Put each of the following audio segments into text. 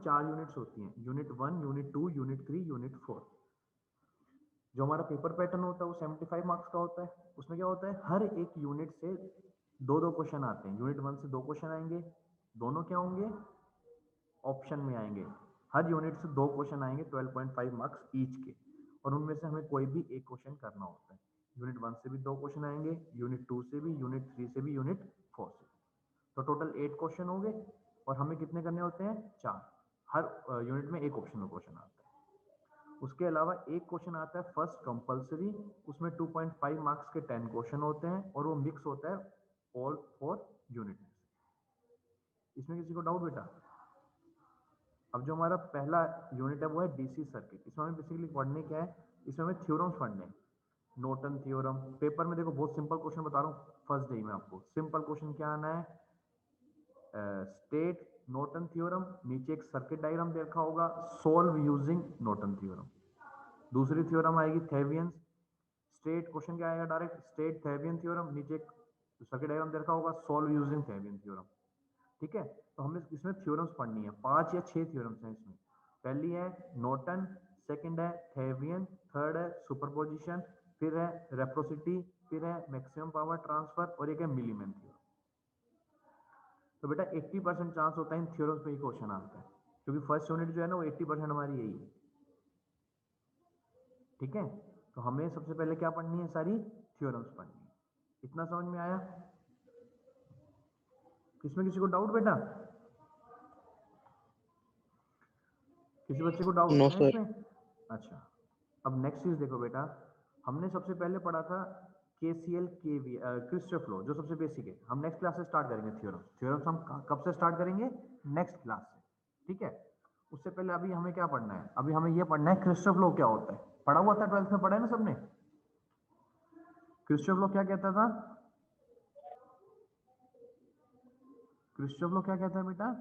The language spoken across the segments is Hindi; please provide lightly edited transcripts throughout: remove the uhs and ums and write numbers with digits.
4 यूनिट्स होती हैं, यूनिट 1, यूनिट 2, यूनिट 3, यूनिट 4। जो हमारा पेपर पैटर्न होता है वो 75 मार्क्स का होता है। उसमें क्या होता है, हर एक यूनिट से दो दो क्वेश्चन आते हैं। यूनिट 1 से 2 क्वेश्चन आएंगे, दोनों क्या होंगे, ऑप्शन में आएंगे। हर यूनिट से 2 क्वेश्चन आएंगे 12.5 मार्क्स ईच के, और उनमें से हमें कोई भी एक क्वेश्चन करना होता है। यूनिट 1 से भी 2 क्वेश्चन आएंगे, यूनिट 2 से भी, यूनिट 3 से भी, यूनिट 4 से। तो टोटल 8 क्वेश्चन हो गए, और हमें कितने करने होते हैं, 4। हर यूनिट में एक ऑप्शन में क्वेश्चन आता है। उसके अलावा एक क्वेश्चन आता है फर्स्ट कंपलसरी, उसमें 2.5 मार्क्स के 10 क्वेश्चन होते हैं, और वो मिक्स होता है ऑल 4 यूनिट में। इसमें किसी को डाउट बेटा? अब जो हमारा पहला यूनिट है वो है डीसी सर्किट। इसमें हमें बेसिकली पढ़ने क्या है, इसमें हमें थ्योरम्स पढ़ने हैं। नॉर्टन थ्योरम, पेपर में देखो बहुत सिंपल क्वेश्चन बता रहा हूँ फर्स्ट डे में आपको। सिंपल क्वेश्चन क्या आना है, स्टेट नॉर्टन थ्योरम, नीचे एक सर्किट डायग्राम देखा होगा, सोल्व यूजिंग नॉर्टन थ्योरम। दूसरी थ्योरम आएगी थेवियंस। स्टेट क्वेश्चन क्या आएगा, डायरेक्ट स्टेट थेवियन थ्योरम, नीचे एक सर्किट डायग्राम देखा होगा, सोल्व यूजिंग थेवियन थ्योरम। ठीक है, तो हमें इसमें थ्योरम्स पढ़नी है, 5 या 6 थ्योरम्स हैं इसमें। पहली है नॉर्टन, सेकंड है थेवियन, थर्ड है सुपरपोजिशन, फिर है रेप्रोसिटी, फिर है मैक्सिमम पावर ट्रांसफर, और एक है मिलीमैन थ्योरम। तो बेटा 80% चांस होता है इन थ्योरम्स पे ही क्वेश्चन आता है, क्योंकि फर्स्ट यूनिट जो है ना वो 80% हमारी यही है। ठीक है, तो हमें सबसे पहले क्या पढ़नी है, सारी थ्योरम्स पढ़नी है। इतना समझ में आया? इसमें किसी को डाउट बेटा? किसी बच्चे को डाउट नो है सर। इसमें? अच्छा, अब नेक्स्ट चीज देखो बेटा, हमने सबसे पहले पढ़ा था KCL KV किरचॉफ लॉ, जो सबसे बेसिक है। हम नेक्स्ट क्लास से स्टार्ट करेंगे थ्योरम्स हम कब से स्टार्ट करेंगे, नेक्स्ट क्लास से। ठीक है, उससे पहले अभी हमें क्या पढ़ना है, अभी हमें ये पढ़ना है किरचॉफ लॉ क्या होता है। पढ़ा हुआ था 12th में, पढ़ा है ना सबने? किरचॉफ लॉ क्या कहता था? किरचॉफ लॉ क्या कहता है बेटा,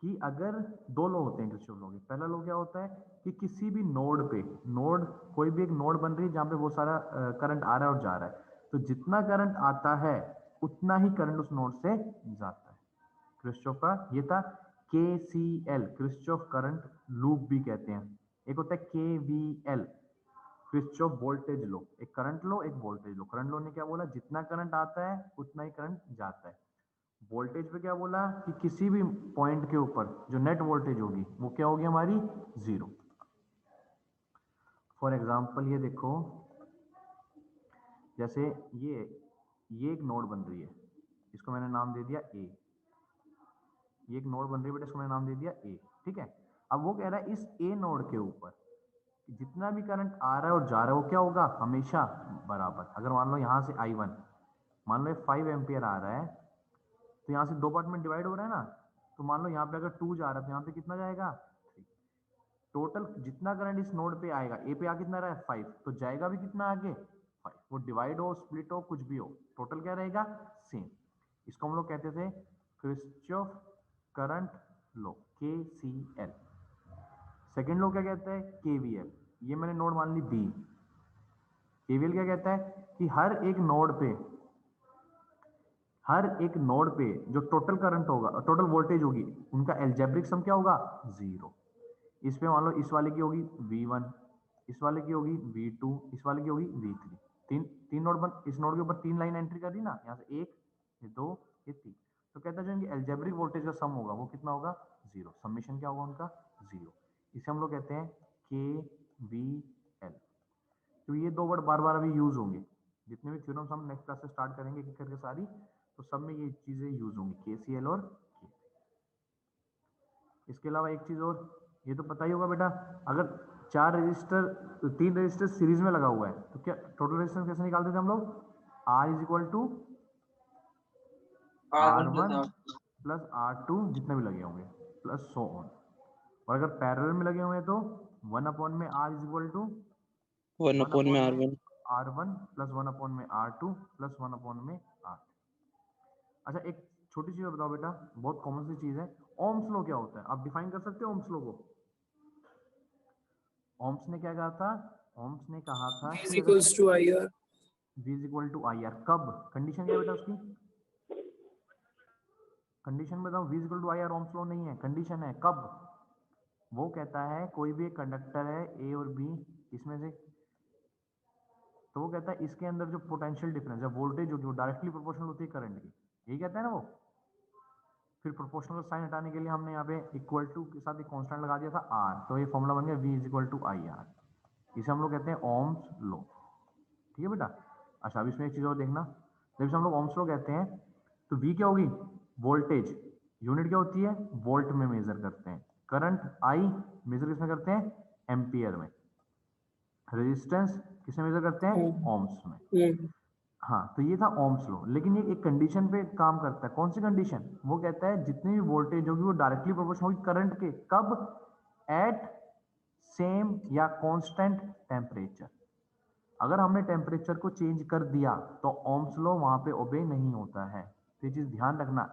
कि अगर दो लॉ होते हैं किरचॉफ लॉ के। पहला लॉ क्या होता है कि किसी भी नोड पे, नोड कोई भी एक नोड बन रही है जहां पे वो सारा करंट आ रहा है और जा रहा है, तो जितना करंट आता है उतना ही करंट उस नोड से जाता है। किरचॉफ का ये था KCL, किरचॉफ करंट लूप भी कहते हैं। एक होता है KVL, किरचॉफ वोल्टेज लॉ। एक करंट लॉ, एक वोल्टेज लॉ। करंट लॉ ने क्या बोला, जितना करंट आता है उतना ही करंट जाता है। वोल्टेज पे क्या बोला कि किसी भी पॉइंट के ऊपर जो नेट वोल्टेज होगी वो क्या होगी हमारी, 0। फॉर एग्जांपल ये देखो, जैसे ये एक नोड बन रही है, इसको मैंने नाम दे दिया A। ये एक नोड बन रही है बेटा, इसको मैंने नाम दे दिया A। ठीक है, अब वो कह रहा है इस A नोड के ऊपर जितना भी करंट आ रहा है और जा रहा है वो क्या होगा, हमेशा बराबर। अगर मान लो यहाँ से I1, मान लो 5 एम्पियर आ रहा है, तो यहाँ से 2 पार्ट में डिवाइड हो रहा है ना, तो मान लो यहाँ पे अगर 2 जा रहा है तो यहाँ पे कितना जाएगा, 3। टोटल जितना करंट इस नोड पे आएगा, ए पे आ कितना रहा है 5, तो जाएगा भी कितना आगे 5। वो डिवाइड हो, स्प्लिट हो, कुछ भी हो, टोटल क्या रहेगा, सेम। इसको हम लोग कहते थे Kirchhoff current law, KCL। Second law क्या कहता है, KVL। ये मैंने नोड मान ली B। KVL क्या कहता है कि हर एक नोड पे जो टोटल करंट होगा, टोटल वोल्टेज होगी, उनका एल्जेब्रिक सम क्या होगा, 0। इस पे मान लो इस वाले की होगी V1, इस वाले की होगी V2, इस वाले की होगी V3। तीन तीन नोड बन, इस नोड के ऊपर 3 लाइन एंट्री कर दी ना, यहाँ से 1, ये 2, ये 3। तो कहता है जो इनकी एल्जेब्रिक वोल्टेज का सम होगा वो कितना होगा, 0। समीशन क्या होगा उनका, 0। इसे हम लोग कहते हैं KVL। तो ये दो वर्ड बार बार अभी यूज होंगे, जितने भी थ्योरम्स हम नेक्स्ट क्लास से स्टार्ट करेंगे एक करके सारी, तो सब में ये चीजें यूज होंगी, KCL और K। इसके अलावा एक चीज और, ये तो पता ही होगा बेटा, अगर 3 रजिस्टर सीरीज में लगा हुआ है तो क्या टोटल रेजिस्टेंस कैसे निकालते थे हम लोग, R is equal to R1 plus R2 जितने भी लगे होंगे प्लस सो ऑन। और अगर पैरेलल में लगे हुए हैं तो 1 में R इज इक्वल टू 1 में में R1। R1 प्लस 1 में R2 प्लस 1 में R। अच्छा, एक छोटी चीज बताओ बेटा, बहुत कॉमन सी चीज है, ओम्स लॉ क्या होता है, आप डिफाइन कर सकते हो ओम्स लॉ को? ओम्स ने क्या कहा था, ओम्स ने कहा था V is कि अगर equals to IR। V is equal to IR, कब, कंडीशन क्या है बेटा उसकी, कंडीशन बताओ। V is equal to IR Ohm's law नहीं है, कंडीशन है कब, वो कहता है कोई भी एक कंडक्टर है ए और बी, इसमें से, तो वो कहता है इसके अंदर जो पोटेंशियल डिफरेंस है, वोल्टेज होगी वो डायरेक्टली प्रोपोर्शनल होती है करंट की, यही कहता है ना वो। फिर प्रोपोर्शनल साइन हटाने के लिए हमने यहाँ पे इक्वल टू के साथ एक कांस्टेंट लगा दिया था आर, तो ये फॉर्मूला बन गया V is equal to I R. इसे हम लोग कहते हैं ओम्स लॉ। ठीक है बेटा। अच्छा, अब इसमें एक चीज और देखना, जब इसे हम लोग ओम्स लॉ कहते हैं तो V क्या होगी, वोल्टेज, यूनिट क्या होती है, वोल्ट में मेजर करते हैं, करंट I मेजर किसमें करते हैं, एम्पियर में, रेजिस्टेंस किसमें मेजर करते हैं, ओम्स में। हाँ, तो ये था ओम्स लॉ, लेकिन ये एक कंडीशन पे काम करता है। कौन सी कंडीशन, वो कहता है जितनी भी वोल्टेज होगी वो डायरेक्टली प्रोपोर्शनल होगी करंट के, कब, एट सेम या कांस्टेंट टेम्परेचर। अगर हमने टेम्परेचर को चेंज कर दिया तो ओम्स लॉ वहां पे ओबे नहीं होता है, तो ये चीज ध्यान रखना।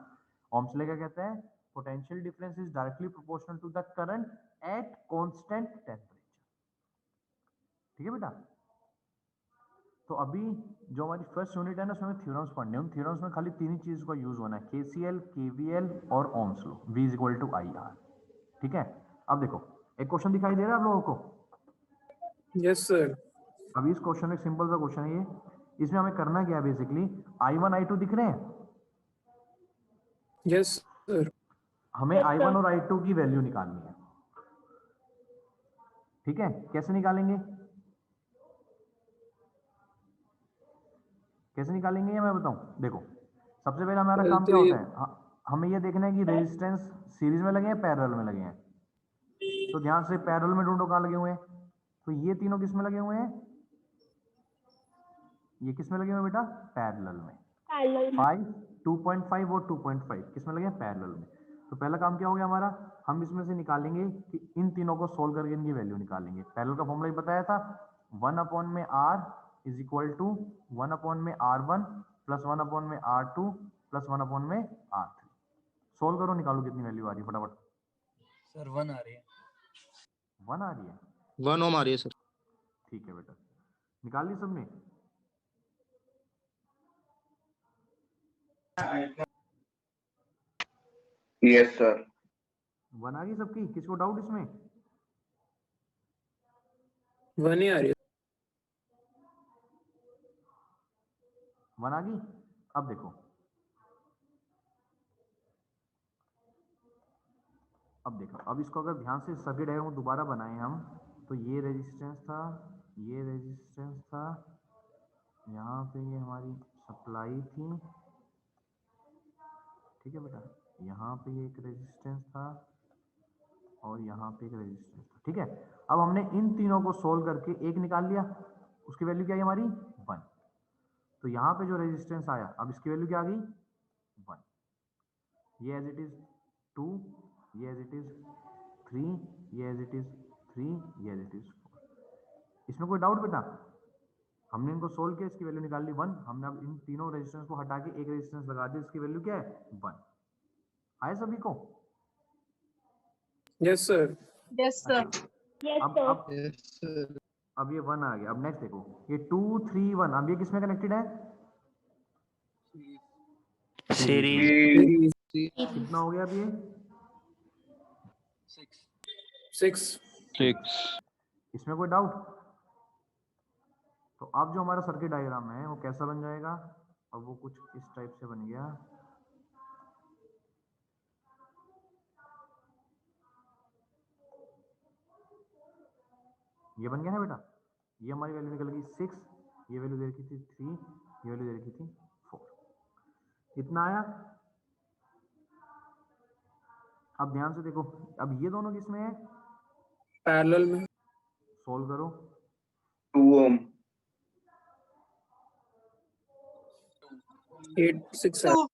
ओम्स लॉ क्या कहता है, potential difference is directly proportional to the current at constant temperature. ठीक है बेटा। तो अभी जो हमारी फर्स्ट यूनिट है ना, उसमें थ्योरम्स पढ़ने हैं। उन थ्योरम्स में खाली तीन ही चीज का यूज होना है, केसीएल, केवीएल और Ohm's law, V is equal to I R. ठीक है। अब देखो, एक क्वेश्चन दिखाई दे रहा है आप लोगों को। Yes sir. अभी इस क्वेश्चन में एक सिंपल सा क्वेश्चन है ये, इसमें हमें करना क्या है बेसिकली, I1 I2 दिख रहे हैं, यस सर। हमें I1 और I2 की वैल्यू निकालनी है। ठीक है, कैसे निकालेंगे, कैसे निकालेंगे ये मैं बताऊं। देखो, सबसे पहले हमारा काम तो क्या ये होता है, हमें ये देखना है कि रेजिस्टेंस सीरीज में लगे हैं, पैरेलल में लगे हैं। तो ध्यान से पैरेलल में ढूंढो कहां लगे हुए हैं, तो ये तीनों किस में लगे हुए हैं, ये किस में लगे हुए हैं बेटा, पैरेलल में। 5, 2.5 और 2.5 किस में लगे हैं, पैरेलल में। तो पहला काम क्या हो गया हमारा, हम इसमें से निकालेंगे कि इन तीनों को सोल्व करके इनकी वैल्यू निकालेंगे। पैरेलल का फॉर्मूला बताया था, 1 अपॉन में R is equal to 1 upon में R1 प्लस 1 अपॉन में R2 प्लस 1 अपॉन में R3। सोल्व करो, निकालो कितनी वैल्यू आ रही है फटाफट। सर 1 आ रही है। 1 आ रही है, 1 ओम आ रही है सर। ठीक है बेटा, निकाल ली सबने। Yes sir. 1 आ गई सबकी, किसको डाउट इसमें, 1 ही आ रही है। 1 आ गई। अब देखो, अब देखो, अब इसको अगर ध्यान से सर्किट डायग्राम दोबारा बनाए हम, तो ये रेजिस्टेंस था, ये रेजिस्टेंस था, यहाँ पे ये हमारी सप्लाई थी। ठीक है बेटा, यहाँ पे ये एक रेजिस्टेंस था और यहाँ पे एक रेजिस्टेंस था। ठीक है, अब हमने इन तीनों को सोल्व करके एक निकाल लिया, उसकी वैल्यू क्या आई हमारी, 1। तो यहाँ पे जो रेजिस्टेंस आया, अब इसकी वैल्यू क्या आ गई, 1। ये एज इट इज 2, ये एज इट इज 3, ये एज इट इज 3, ये एज इट इज 4। इसमें कोई डाउट बेटा, हमने इनको सोल्व किया, इसकी वैल्यू निकाल ली 1। हमने अब इन तीनों रेजिस्टेंस को हटा के एक रेजिस्टेंस लगा दिया, इसकी वैल्यू क्या है, 1। आए सभी को, यस सर। Yes sir. अब ये 1 आ गया। अब नेक्स्ट देखो, ये 2 3 1, अब ये किसमें कनेक्टेड है, सीरीज। कितना हो गया अब ये, 6। इसमें कोई डाउट। तो अब जो हमारा सर्किट डायग्राम है वो कैसा बन जाएगा, अब वो कुछ इस टाइप से बन गया। ये बन गया ना बेटा, ये हमारी वैल्यू निकल गई 6, ये वैल्यू दे रखी थी 3, ये वैल्यू दे रखी थी 4। इतना आया। अब ध्यान से देखो, अब ये दोनों किसमें है, पैरेलल में। सोल्व करो। 2 ओम। 8 6 2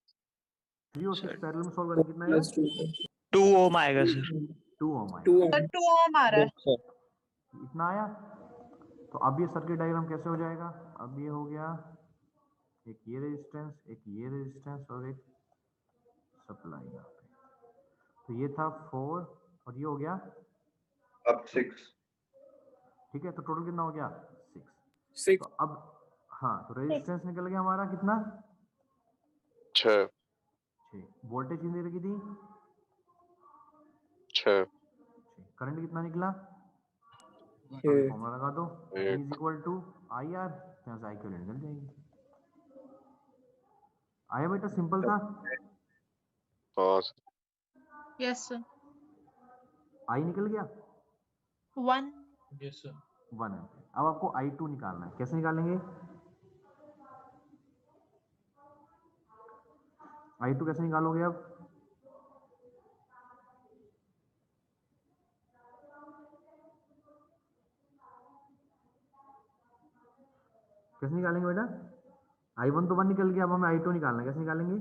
3 और 6 पैरेलल में सोल्व करें, कितना आएगा, प्लस 2 2 ओम आएगा सर। 2 ओम आएगा। 2 सर 2 ओम आ रहा है। इतना आया। तो अब ये सर्किट डायग्राम कैसे हो जाएगा, अब ये हो गया एक ये रेजिस्टेंस, एक ये रेजिस्टेंस और एक सप्लाई यहाँ पे। तो ये था 4 और ये हो गया अब 6। ठीक है, तो टोटल कितना हो गया 6। 6। तो अब हाँ, तो रेजिस्टेंस निकल गया हमारा कितना, 6। 6। वोल्टेज कितनी रखी थी, 6। करंट कितना निकला, ये फॉर्मूला लगा दो, E एक। Is equal to I R, यहाँ से आई की वैल्यू निकल जाएगी। आया बेटा, सिंपल था। हाँ सर। Yes, sir. आई निकल गया 1. Yes, sir. 1 एम्पीयर। अब आपको I2 निकालना है, कैसे निकालेंगे? I2 कैसे निकालोगे अब? कैसे निकालेंगे बेटा? I1 तो 1 निकल गया, अब हमें I2 निकालना है, कैसे निकालेंगे?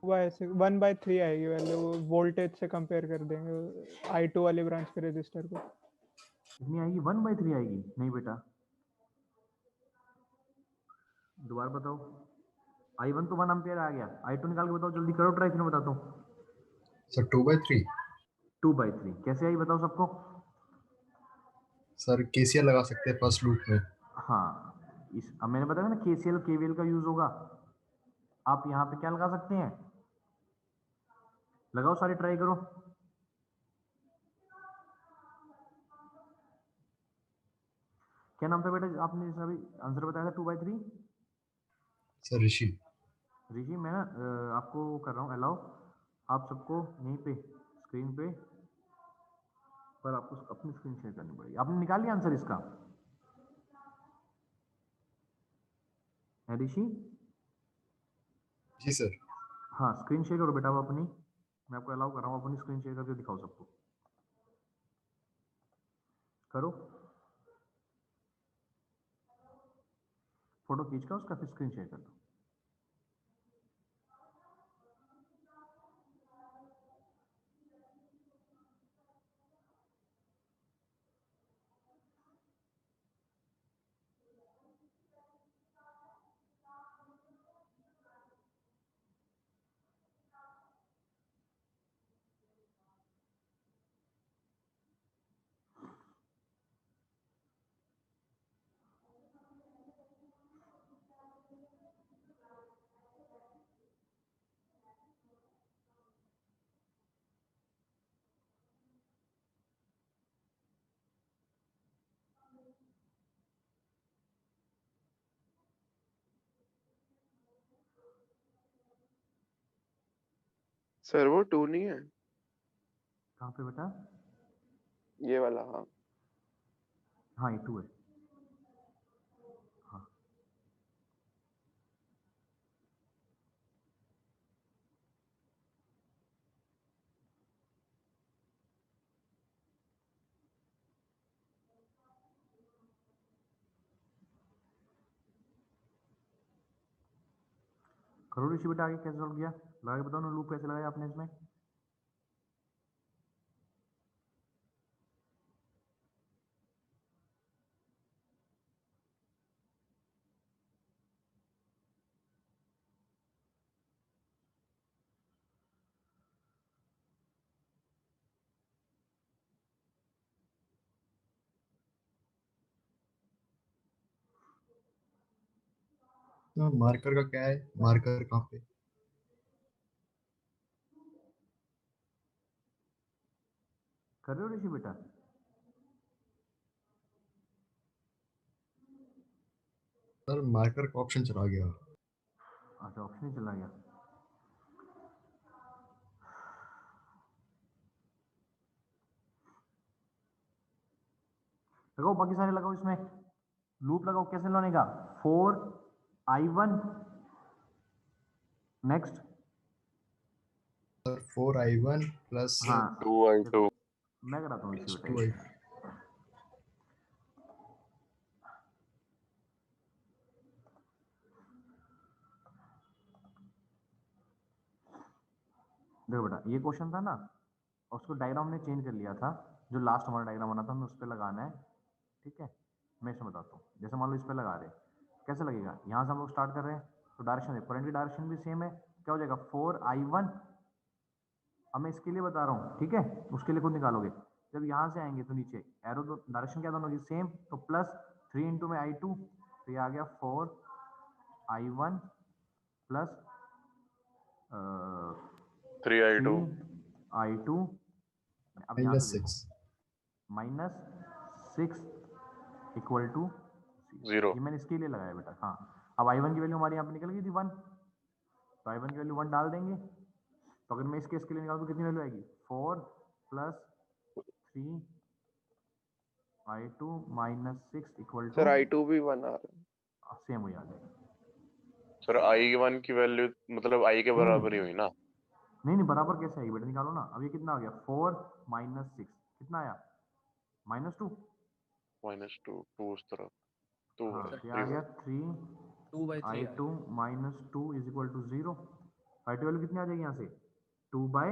1/3 आएगी वैल्यू, वोल्टेज से कंपेयर कर देंगे I2 वाली ब्रांच के रजिस्टर को। कितनी आएगी? 1/3 आएगी। नहीं बेटा, दोबारा बताओ। I1 तो 1 एम्पीयर आ गया, I2 निकाल के बताओ, जल्दी करो ट्राई, फिर मैं बताता हूँ। सर 2/3। 2/3 कैसे आई बताओ सबको? सर केसीएल लगा सकते हैं फर्स्ट लूप में। हाँ, अब मैंने बताया ना KCL KVL का यूज होगा। आप यहाँ पे क्या लगा सकते हैं? लगाओ, सारे ट्राई करो। क्या नाम था बेटा आपने अभी आंसर बताया था 2/3? सर ऋषि। ऋषि, मैं ना आपको कर रहा हूँ अलाउ, आप सबको यहीं पे स्क्रीन पे, पर आपको अपनी स्क्रीन शेयर करनी पड़ेगी। आपने निकाल लिया आंसर इसका? है ऋषि? जी सर। हाँ, स्क्रीन शेयर करो बेटा आप अपनी, मैं आपको अलाउ कर रहा हूँ, अपनी स्क्रीन शेयर करके दिखाओ सबको। करो, फोटो खींच कर उसका फिर स्क्रीन शेयर कर दो। सर वो 2 नहीं है, कहाँ पे बेटा? ये वाला। हाँ हाँ, ये 2 है। हाँ, करो ऋषि बेटा, आगे कैसे सॉल्व किया? लगा के बताओ ना, लूप कैसे लगाया आपने इसमें? तो मार्कर का क्या है, मार्कर कहाँ पे? कर रहे हो ऋषि बेटा? सर मार्कर का ऑप्शन चला गया। अच्छा, ऑप्शन ही चला गया। लगाओ, बाकी सारे लगाओ इसमें, लूप लगाओ। कैसे लगाने का? 4I1 next. Sir 4I1 plus हाँ, 2I2। मैं कराता हूँ ऋषि बेटा 2I। इसमें। देखो बेटा, ये क्वेश्चन था ना, और उसको डायग्राम ने चेंज कर लिया था। जो लास्ट हमारा डायग्राम बना था, हमें उस पर लगाना है। ठीक है, मैं इसमें बताता हूँ। जैसे मान लो इस पर लगा रहे हैं, कैसे लगेगा? यहाँ से हम लोग स्टार्ट कर रहे हैं, तो डायरेक्शन है, करंट की डायरेक्शन भी सेम है। क्या हो जाएगा? 4I1। अब मैं इसके लिए बता रहा हूँ, ठीक है, उसके लिए खुद निकालोगे। जब यहाँ से आएंगे तो नीचे एरो, दो डायरेक्शन क्या दोनों की सेम, तो प्लस 3 इंटू में I2, तो ये आ गया 4I1 प्लस 3I2। I2 अब यहाँ माइनस से देखो 6 -6 इक्वल टू 0 ये मैंने इसके लिए लगाया बेटा। हाँ अब I1 की वैल्यू हमारी यहाँ पे निकल गई थी 1, तो I1 की वैल्यू 1 डाल देंगे। तो अगर मैं इस केस के लिए निकालूँ तो कितनी वैल्यू आएगी 4 + 3 I2 -6 equal to sir I2 भी 1 आ रहा है। सेम हो जाएगा। सर I1 की वैल्यू मतलब I के बराबर ही हुई ना। नहीं नहीं बराबर कैसे आएगी बेटा, निकालो ना। अब ये कितना आ गया 4 - 6 कितना आया -2। -2 2 उस तरफ 2 हाँ है तो ये आ 3 गया 3 2/3 I2 -2 = 0। I2 वैल्यू कितनी आ जाएगी यहाँ से 2 बाय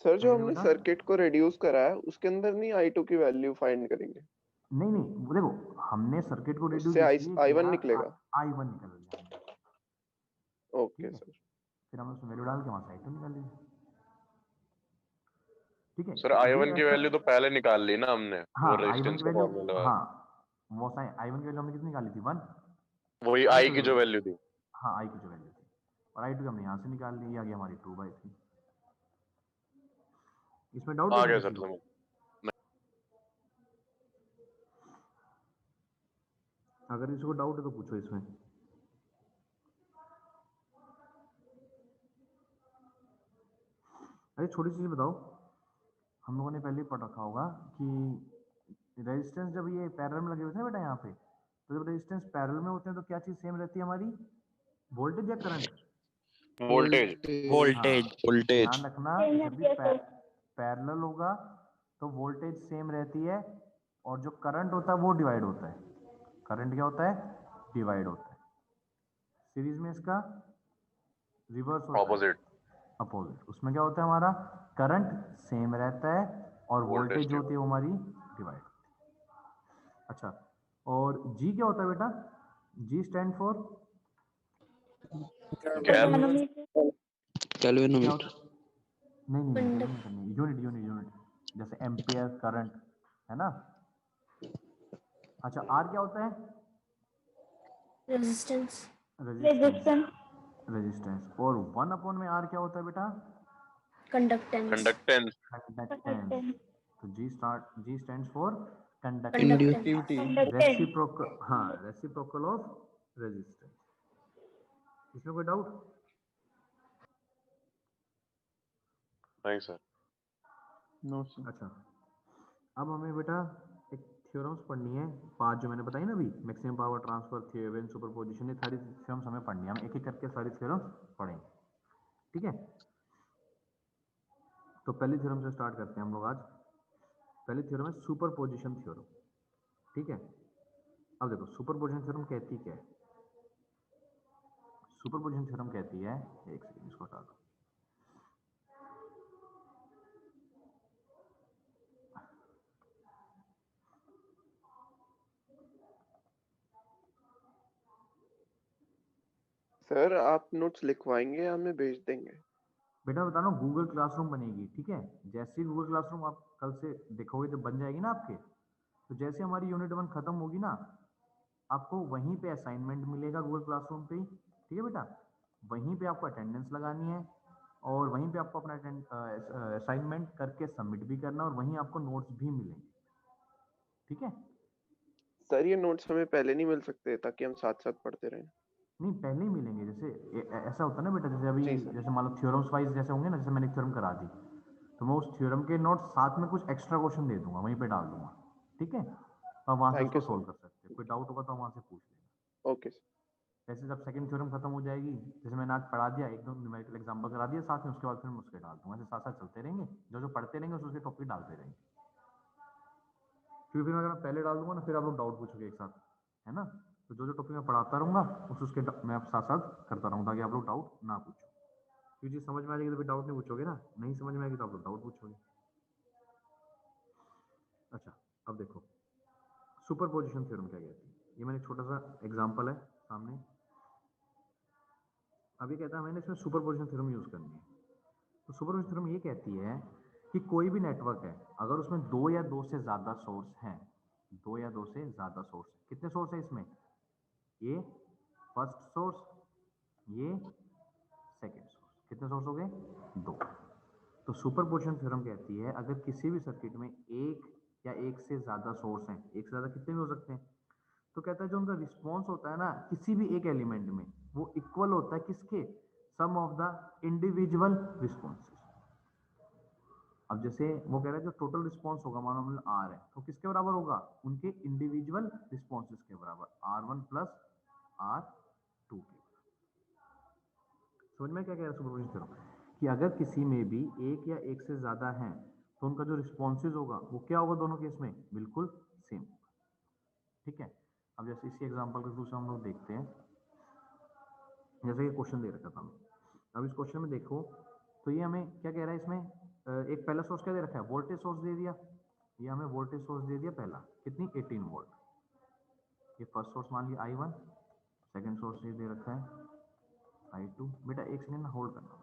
सर जो क्या हमने बेटा? सर्किट को रिड्यूस करा है उसके अंदर नहीं I2 की वैल्यू फाइंड करेंगे, नहीं नहीं वो देखो हमने सर्किट को रिड्यूस उससे इसलिए I1 किया निकलेगा। I1 निकल गया हमने। ओके ठीक है सर। फिर हमने उसमें वैल्यू डाल के वहाँ से I2 निकाल लिया। ठीक है सर तो ये I1 की ऐसा वैल्यू तो पहले निकाल ली ना हमने, हाँ वो I1 रेजिस्टेंस की का वैल्यू फॉर्मूला। हाँ वो I1 की वैल्यू हमने कितनी निकाली थी 1 वही I2 I की की जो वैल्यू थी। हाँ I की जो वैल्यू थी और I2 हमने यहाँ से निकाल ली, आ गई हमारी 2/3। इसमें डाउट आ है गया किसी सर को? समझ। अगर किसी को डाउट है तो पूछो इसमें। अरे छोटी सी चीज बताओ, हम लोगों ने पहले ही पढ़ रखा होगा कि रेजिस्टेंस जब ये पैरेलल में लगे हुए थे ना बेटा यहाँ पे, तो जब रेजिस्टेंस पैरेलल में होते हैं तो क्या चीज सेम रहती है हमारी, वोल्टेज या करंट? वोल्टेज। वोल्टेज वोल्टेज ध्यान रखना जब भी पैरेलल होगा तो वोल्टेज सेम रहती है और जो करंट होता है वो डिवाइड होता है। करंट क्या होता है, डिवाइड होता है। सीरीज में इसका रिवर्स होता है, ऑपोजिट। अपोजिट। उसमें क्या होता है हमारा करंट सेम रहता है और वोल्टेज वोल्टेज होती है वो हमारी डिवाइड होती है। अच्छा और जी क्या होता है बेटा, जी स्टैंड फॉर गैप। कैल्विनोमीटर नहीं नहीं कैलकुलेट करनी, यूनिट यूनिट यूनिट, जैसे एम्पियर करंट है ना। अच्छा आर क्या होता है, रेजिस्टेंस रेजिस्टेंस रेजिस्टेंस। और 1 में आर क्या होता है बेटा, कंडक्टेंस कंडक्टेंस। कंडक्टेंस। तो जी स्टैंड्स फॉर इंड्यूसिविटी रेसिप्रोकल, हाँ रेसिप्रोकल ऑफ रेजिस्टेंस। इसमें कोई डाउट? नहीं सर। No sir. अच्छा अब हमें बेटा एक थ्योरम्स पढ़नी है 5 जो मैंने बताई ना अभी, maximum power transfer, theorem, superposition, ये सारी थ्योरम्स हमें पढ़नी है। हम एक एक करके सारी थ्योरम्स पढ़ेंगे, ठीक है। तो पहली थ्योरम से स्टार्ट करते हैं हम लोग आज। पहली थ्योरम है सुपरपोजिशन थ्योरम, ठीक है। अब देखो सुपरपोजिशन थ्योरम कहती क्या है। सुपरपोजिशन थ्योरम कहती है, एक सेकंड इसको हटा दो। सर आप नोट्स लिखवाएंगे या हमें भेज देंगे? बेटा बता रहा हूँ गूगल क्लासरूम बनेगी, ठीक है। जैसे ही गूगल क्लासरूम आप कल से देखोगे जब बन जाएगी ना आपके, तो जैसे हमारी यूनिट 1 खत्म होगी ना, आपको वहीं पे असाइनमेंट मिलेगा गूगल क्लासरूम पे ही, ठीक है बेटा। वहीं पे आपको अटेंडेंस लगानी है और वहीं पे आपको अपना असाइनमेंट करके सबमिट भी करना और वहीं आपको नोट्स भी मिलेंगे, ठीक है। सर ये नोट्स हमें पहले नहीं मिल सकते ताकि हम साथ साथ पढ़ते रहें? नहीं पहले ही मिलेंगे, जैसे ऐसा होता है ना बेटा, जैसे अभी जी सर। जैसे मान लो थ्योरम्स वाइज जैसे होंगे ना, जैसे मैंने थ्योरम करा दी तो मैं उस थ्योरम के नोट्स साथ में कुछ एक्स्ट्रा क्वेश्चन दे दूंगा, वहीं पे डाल दूंगा, ठीक है। तो आप वहाँ से थैंक उसको यू सोल्व सर। कर सकते हैं, कोई डाउट होगा तो वहाँ से पूछ लेना। Okay sir. जैसे जब सेकंड थ्योरम खत्म हो जाएगी, जैसे मैंने आज पढ़ा दिया, एक दो न्यूमेरिकल एग्जांपल करा दिया साथ में, उसके बाद फिर मैं उसके डाल दूंगा। ऐसे साथ साथ चलते रहेंगे, जो जो पढ़ते रहेंगे उसके टॉपिक डालते रहेंगे। क्योंकि फिर अगर मैं पहले डाल दूंगा ना, फिर आप लोग डाउट पूछोगे एक साथ, है ना। तो जो जो टॉपिक मैं पढ़ाता रहूंगा उसके मैं साथ साथ करता रहूँगा ताकि आप लोग डाउट ना पूछो। क्योंकि समझ में आ जाएगी तो फिर डाउट नहीं पूछोगे ना, नहीं समझ में आएगी तो आप लोग डाउट पूछोगे। अच्छा अब देखो सुपरपोजिशन थ्योरम क्या कहती है, ये मैंने छोटा सा एग्जांपल है सामने। अभी कहता है मैंने इसमें सुपरपोजिशन थ्योरम यूज करनी है। तो सुपरपोजिशन थ्योरम ये कहती है कि कोई भी नेटवर्क है, अगर उसमें 2 या 2 से ज्यादा सोर्स हैं, 2 या 2 से ज्यादा सोर्स, कितने सोर्स है इसमें, ये फर्स्ट सोर्स, ये सेकेंड सोर्स, कितने सोर्स हो गए? 2। तो सुपरपोजिशन थ्योरम कहती है अगर किसी भी सर्किट में एक या एक से ज्यादा सोर्स हैं, एक से ज्यादा कितने भी हो सकते हैं, तो कहता है जो उनका रिस्पॉन्स होता है ना किसी भी एक एलिमेंट में, वो इक्वल होता है किसके? सम ऑफ द इंडिविजुअल रिस्पॉन्सेस। अब जैसे वो कह रहा है जो टोटल रिस्पॉन्स होगा मान लो आर है, तो किसके बराबर होगा? उनके इंडिविजुअल रिस्पॉन्सेस के बराबर, R1 प्लस R2 के। समझ में क्या कह रहा है सुपरपोजिशन थ्योरम? कि अगर किसी में भी एक या एक से ज्यादा हैं तो उनका जो रिस्पॉन्सेज होगा वो क्या होगा दोनों केस में? बिल्कुल सेम। ठीक है, अब जैसे इसी एग्जांपल के थ्रू से हम लोग देखते हैं, जैसे ये क्वेश्चन दे रखा था हमें। अब इस क्वेश्चन में देखो तो ये हमें क्या कह रहा है, इसमें एक पहला सोर्स क्या दे रखा है? वोल्टेज सोर्स दे दिया। ये हमें वोल्टेज सोर्स दे दिया पहला, कितनी? 18 वोल्ट। ये फर्स्ट सोर्स मान लिया I1, सेकंड सोर्स ये दे रखा है I2। बेटा एक सेकंड होल्ड करना बस।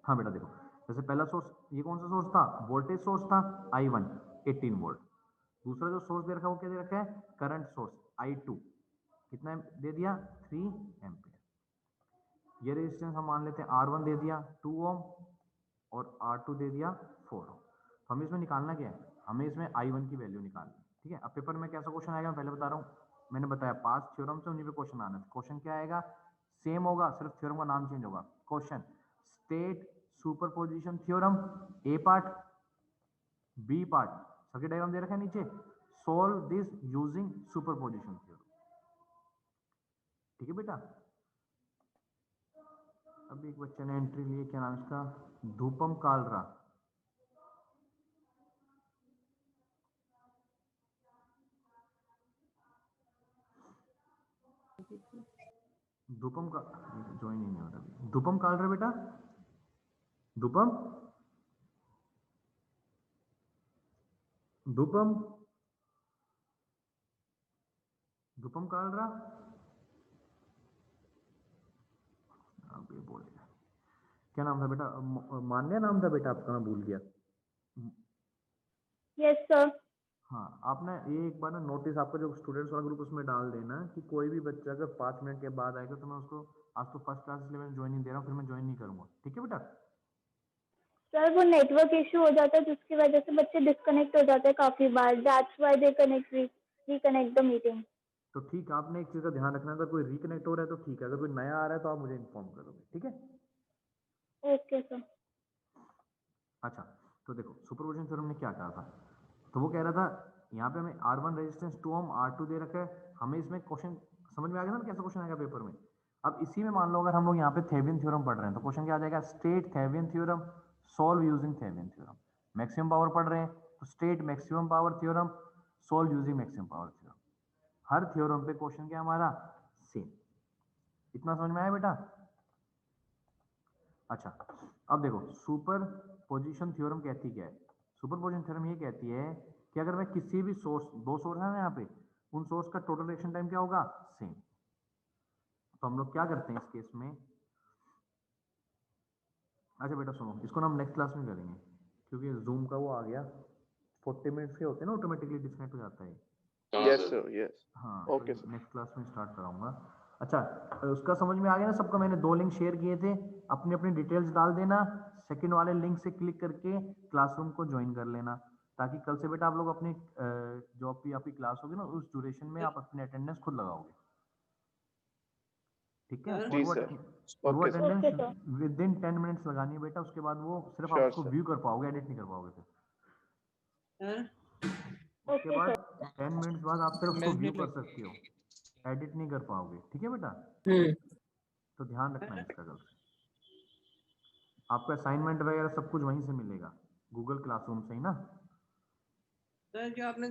हाँ बेटा देखो, जैसे पहला सोर्स ये कौन सा सोर्स था? वोल्टेज सोर्स था I1 18 वोल्ट। दूसरा जो सोर्स दे रखा है वो क्या दे रखा है? करंट सोर्स I2, कितना दे दिया? 3 एम्पीयर। ये रेजिस्टेंस हम मान लेते हैं R1 दे दिया 2 ओम और R2 दे दिया 4 ओम। तो हमें इसमें निकालना क्या है? हमें इसमें I1 की वैल्यू निकालनी है। ठीक है, अब पेपर में कैसा क्वेश्चन आएगा मैं पहले बता रहा हूँ, मैंने बताया पास थ्योरम से उन्हीं पे क्वेश्चन आना है। क्वेश्चन क्या आएगा? सेम होगा, सिर्फ थ्योरम का नाम चेंज होगा। Question state superposition theorem, A part, B part circuit diagram दे रखा है नीचे, solve this using superposition theorem. ठीक है बेटा। अभी एक बच्चे ने एंट्री ली, क्या नाम इसका? धूपम कालरा। धूपम का ज्वाइन ही नहीं हो रहा। धूपम कालरा बेटा, धूपम, धूपम, धूपम कालरा। अब ये बोल गया, क्या नाम था बेटा? मान्या नाम था बेटा आपका, मैं भूल गया। Yes sir. हाँ, आपने ये एक बार ना नोटिस आपका जो स्टूडेंट्स वाला ग्रुप उसमें डाल देना कि कोई भी बच्चा अगर 5 मिनट के बाद आएगा तो मैं उसको, आज तो फर्स्ट क्लास इसलिए मैं ज्वाइन नहीं दे रहा हूँ, फिर मैं ज्वाइन नहीं करूंगा। ठीक है बेटा। सर वो नेटवर्क इशू हो जाता है जिसकी वजह से बच्चे डिस्कनेक्ट हो जाते हैं काफी बार, that's why they reconnect the meeting. तो ठीक है, आपने एक चीज का ध्यान रखना, अगर कोई रिकनेक्ट हो रहा है तो ठीक है, अगर कोई नया आ रहा है तो आप मुझे इन्फॉर्म करोगे। ठीक है। Okay sir. अच्छा, तो देखो सुपरपोजिशन थ्योरम ने क्या कहा था, तो वो कह रहा था यहाँ पे हमें R1 रेजिस्टेंस 2 ओम R2 दे रखा है। हमें इसमें क्वेश्चन समझ में आ गया ना कैसा क्वेश्चन आएगा पेपर में। अब इसी में मान लो अगर हम लोग यहाँ पे थेवियन थ्योरम पढ़ रहे हैं तो क्वेश्चन क्या आ जाएगा? State Thevenin theorem, solve using Thevenin theorem. Maximum power पढ़ रहे हैं तो state maximum power theorem, solve using maximum power theorem. हर थ्योरम पे क्वेश्चन क्या हमारा? सेम। इतना समझ में आया बेटा? अच्छा, अब देखो सुपर पोजिशन थ्योरम कहती क्या है? सुपर पोजिशन थ्योरम ये कहती है कि अगर मैं किसी भी सोर्स, दो सोर्स है ना यहाँ पे, उन सोर्स का टोटल रिएक्शन टाइम क्या होगा? सेम। तो हम लोग क्या करते हैं इस केस में? अच्छा बेटा सुनो, इसको ना हम नेक्स्ट क्लास में करेंगे क्योंकि जूम का वो आ गया, 40 मिनट्स के होते हैं ना, ऑटोमेटिकली डिस्कनेक्ट हो जाता है। Yes sir, yes. हाँ, ओके तो सर। नेक्स्ट क्लास में स्टार्ट कराऊंगा। अच्छा, उसका समझ में आ गया ना सबका? मैंने 2 लिंक शेयर किए थे, अपनी अपनी डिटेल्स डाल देना, सेकंड वाले लिंक से क्लिक करके क्लासरूम को ज्वाइन कर लेना, ताकि कल से बेटा आप लोग अपनी जो भी आपकी क्लास होगी ना उस ड्यूरेशन में आप अपनी अटेंडेंस खुद लगाओगे। ठीक है, जी सर। और वो okay sir. Okay attendance sir. With in 10 minutes लगानी है बेटा, उसके बाद वो सिर्फ श्योर आपको सर। व्यू कर पाओगे, एडिट नहीं कर पाओगे फिर। उसके ओके बाद सर। 10 मिनट्स बाद आप सिर्फ उसको व्यू कर सकते हो, एडिट नहीं कर पाओगे। ठीक है बेटा, तो ध्यान रखना है इसका। कल से आपको असाइनमेंट वगैरह सब कुछ वहीं से मिलेगा, गूगल क्लासरूम से ही ना। सर जो आपने